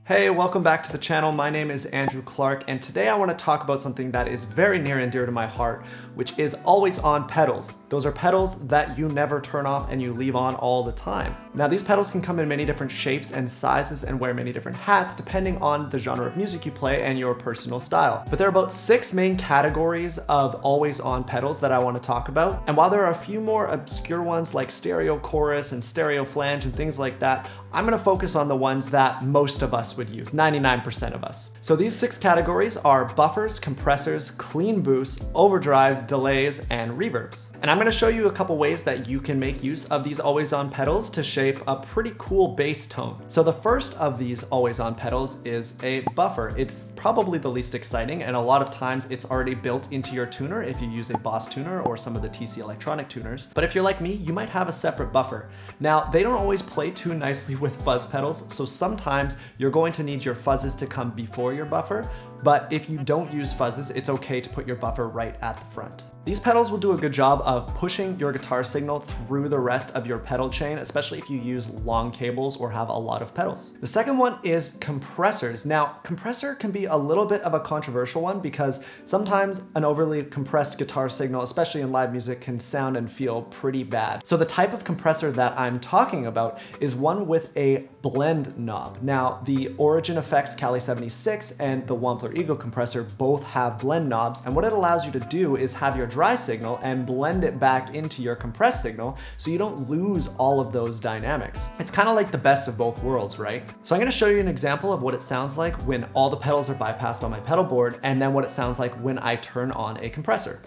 Hey, welcome back to the channel. My name is Andrew Clark, and today I want to talk about something that is very near and dear to my heart, which is always on pedals. Those are pedals that you never turn off and you leave on all the time. Now, these pedals can come in many different shapes and sizes and wear many different hats depending on the genre of music you play and your personal style. But there are about 6 main categories of always on pedals that I want to talk about. And while there are a few more obscure ones like stereo chorus and stereo flange and things like that, I'm going to focus on the ones that most of us would use, 99% of us. So these 6 categories are buffers, compressors, clean boosts, overdrives, delays, and reverbs. And I'm going to show you a couple ways that you can make use of these always-on pedals to shape a pretty cool bass tone. So the first of these always-on pedals is a buffer. It's probably the least exciting, and a lot of times it's already built into your tuner if you use a Boss tuner or some of the TC electronic tuners. But if you're like me, you might have a separate buffer. Now, they don't always play too nicely with fuzz pedals, so sometimes you're going to need your fuzzes to come before your buffer, but if you don't use fuzzes, it's okay to put your buffer right at the front. These pedals will do a good job of pushing your guitar signal through the rest of your pedal chain, especially if you use long cables or have a lot of pedals. The second one is compressors. Now, compressor can be a little bit of a controversial one because sometimes an overly compressed guitar signal, especially in live music, can sound and feel pretty bad. So the type of compressor that I'm talking about is one with a blend knob. Now, the Origin Effects Cali 76 and the Wampler Eagle compressor both have blend knobs, and what it allows you to do is have your dry signal and blend it back into your compressed signal so you don't lose all of those dynamics. It's kind of like the best of both worlds, right? So I'm going to show you an example of what it sounds like when all the pedals are bypassed on my pedal board, and then what it sounds like when I turn on a compressor.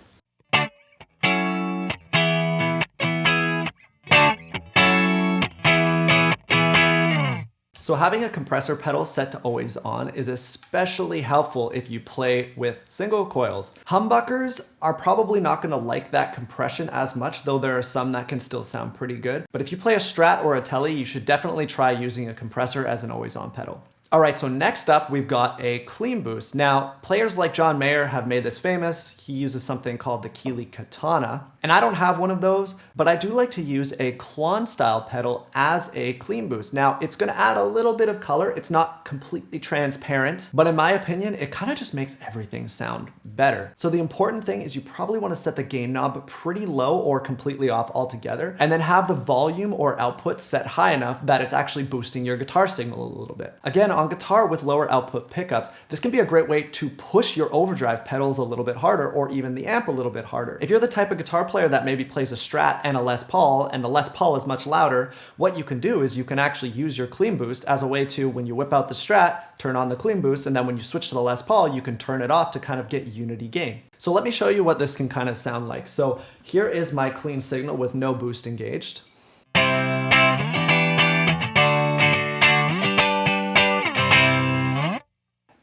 So having a compressor pedal set to always on is especially helpful if you play with single coils. Humbuckers are probably not going to like that compression as much, though there are some that can still sound pretty good. But if you play a Strat or a Tele, you should definitely try using a compressor as an always on pedal. All right, so next up, we've got a clean boost. Now, players like John Mayer have made this famous. He uses something called the Keeley Katana, and I don't have one of those, but I do like to use a Klon style pedal as a clean boost. Now, it's gonna add a little bit of color. It's not completely transparent, but in my opinion, it kind of just makes everything sound better. So the important thing is you probably wanna set the gain knob pretty low or completely off altogether, and then have the volume or output set high enough that it's actually boosting your guitar signal a little bit. Again, on guitar with lower output pickups, this can be a great way to push your overdrive pedals a little bit harder, or even the amp a little bit harder. If you're the type of guitar player that maybe plays a Strat and a Les Paul, and the Les Paul is much louder, what you can do is you can actually use your clean boost as a way to, when you whip out the Strat, turn on the clean boost, and then when you switch to the Les Paul, you can turn it off to kind of get unity gain. So let me show you what this can kind of sound like. So here is my clean signal with no boost engaged.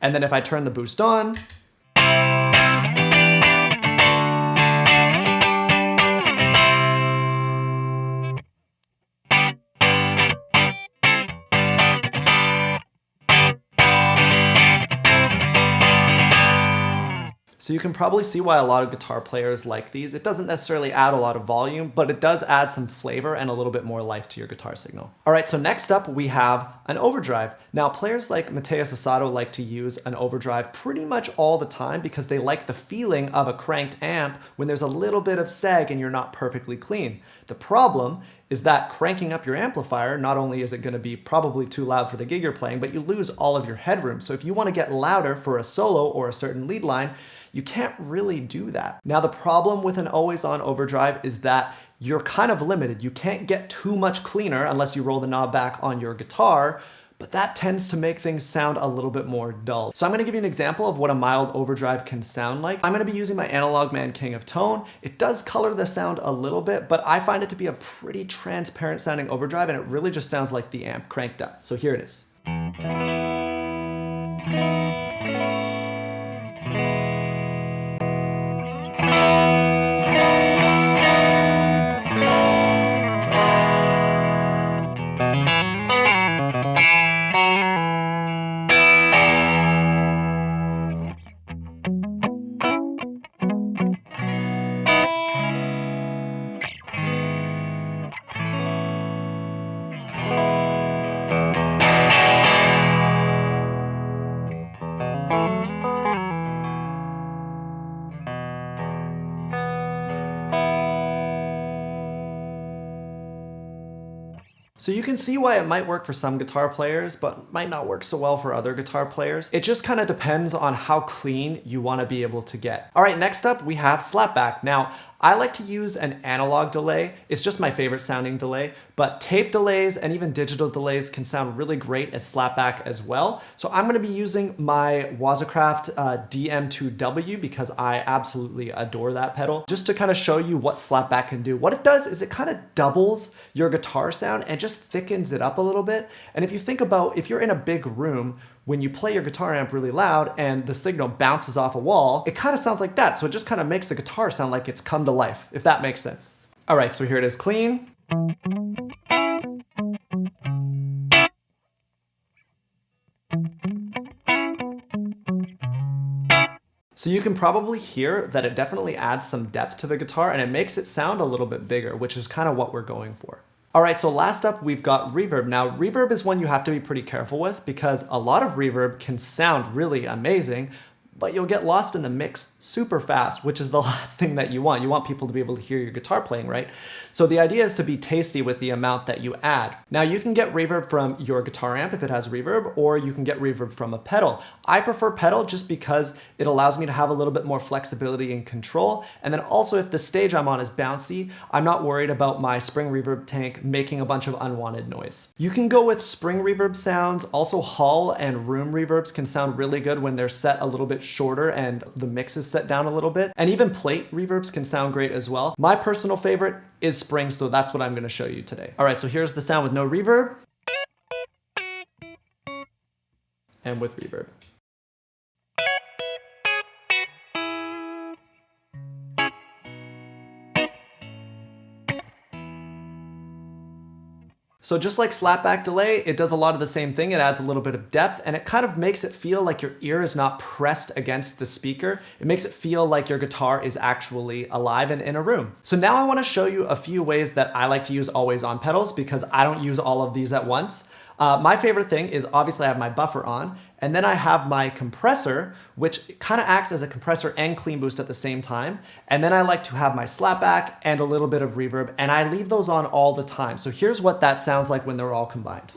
And then if I turn the boost on, so you can probably see why a lot of guitar players like these. It doesn't necessarily add a lot of volume, but it does add some flavor and a little bit more life to your guitar signal. All right, so next up we have an overdrive. Now, players like Mateus Asado like to use an overdrive pretty much all the time because they like the feeling of a cranked amp when there's a little bit of sag and you're not perfectly clean. The problem is that cranking up your amplifier, not only is it going to be probably too loud for the gig you're playing, but you lose all of your headroom. So if you want to get louder for a solo or a certain lead line, you can't really do that. Now, the problem with an always-on overdrive is that you're kind of limited. You can't get too much cleaner unless you roll the knob back on your guitar, but that tends to make things sound a little bit more dull. So I'm gonna give you an example of what a mild overdrive can sound like. I'm gonna be using my Analogman King of Tone. It does color the sound a little bit, but I find it to be a pretty transparent sounding overdrive, and it really just sounds like the amp cranked up. So here it is. So you can see why it might work for some guitar players, but might not work so well for other guitar players. It just kind of depends on how clean you want to be able to get. All right, next up we have Slapback. Now, I like to use an analog delay. It's just my favorite sounding delay, but tape delays and even digital delays can sound really great as Slapback as well. So I'm gonna be using my Waza DM2W because I absolutely adore that pedal. Just to kind of show you what Slapback can do. What it does is it kind of doubles your guitar sound and just thickens it up a little bit. And if you think about, if you're in a big room, when you play your guitar amp really loud and the signal bounces off a wall, it kind of sounds like that. So it just kind of makes the guitar sound like it's come to life, if that makes sense. All right, so here it is clean. So you can probably hear that it definitely adds some depth to the guitar and it makes it sound a little bit bigger, which is kind of what we're going for. All right, so last up we've got reverb. Now reverb is one you have to be pretty careful with because a lot of reverb can sound really amazing, but you'll get lost in the mix super fast, which is the last thing that you want. You want people to be able to hear your guitar playing, right? So the idea is to be tasty with the amount that you add. Now you can get reverb from your guitar amp if it has reverb, or you can get reverb from a pedal. I prefer pedal just because it allows me to have a little bit more flexibility and control. And then also if the stage I'm on is bouncy, I'm not worried about my spring reverb tank making a bunch of unwanted noise. You can go with spring reverb sounds. Also hall and room reverbs can sound really good when they're set a little bit shorter and the mix is set down a little bit. And even plate reverbs can sound great as well. My personal favorite is spring, so that's what I'm gonna show you today. All right, so here's the sound with no reverb and with reverb. So just like Slapback delay, it does a lot of the same thing. It adds a little bit of depth and it kind of makes it feel like your ear is not pressed against the speaker. It makes it feel like your guitar is actually alive and in a room. So now I want to show you a few ways that I like to use always on pedals because I don't use all of these at once. My favorite thing is obviously I have my buffer on, and then I have my compressor, which kind of acts as a compressor and clean boost at the same time. And then I like to have my slapback and a little bit of reverb, and I leave those on all the time. So here's what that sounds like when they're all combined.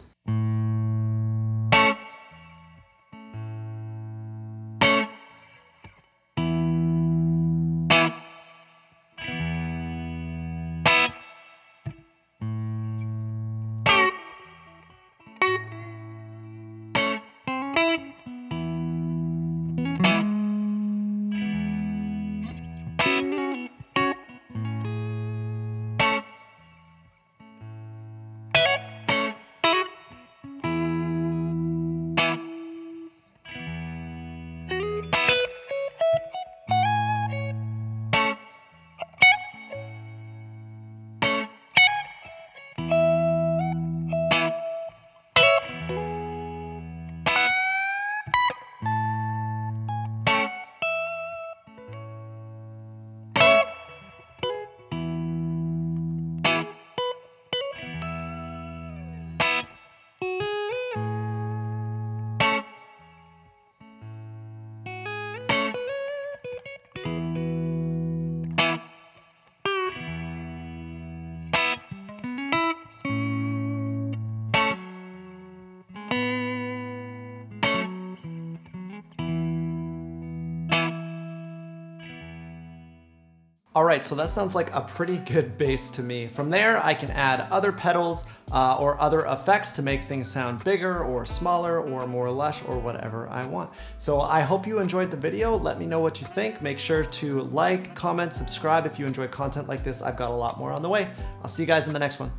All right, so that sounds like a pretty good bass to me. From there, I can add other pedals or other effects to make things sound bigger or smaller or more lush or whatever I want. So I hope you enjoyed the video. Let me know what you think. Make sure to like, comment, subscribe if you enjoy content like this. I've got a lot more on the way. I'll see you guys in the next one.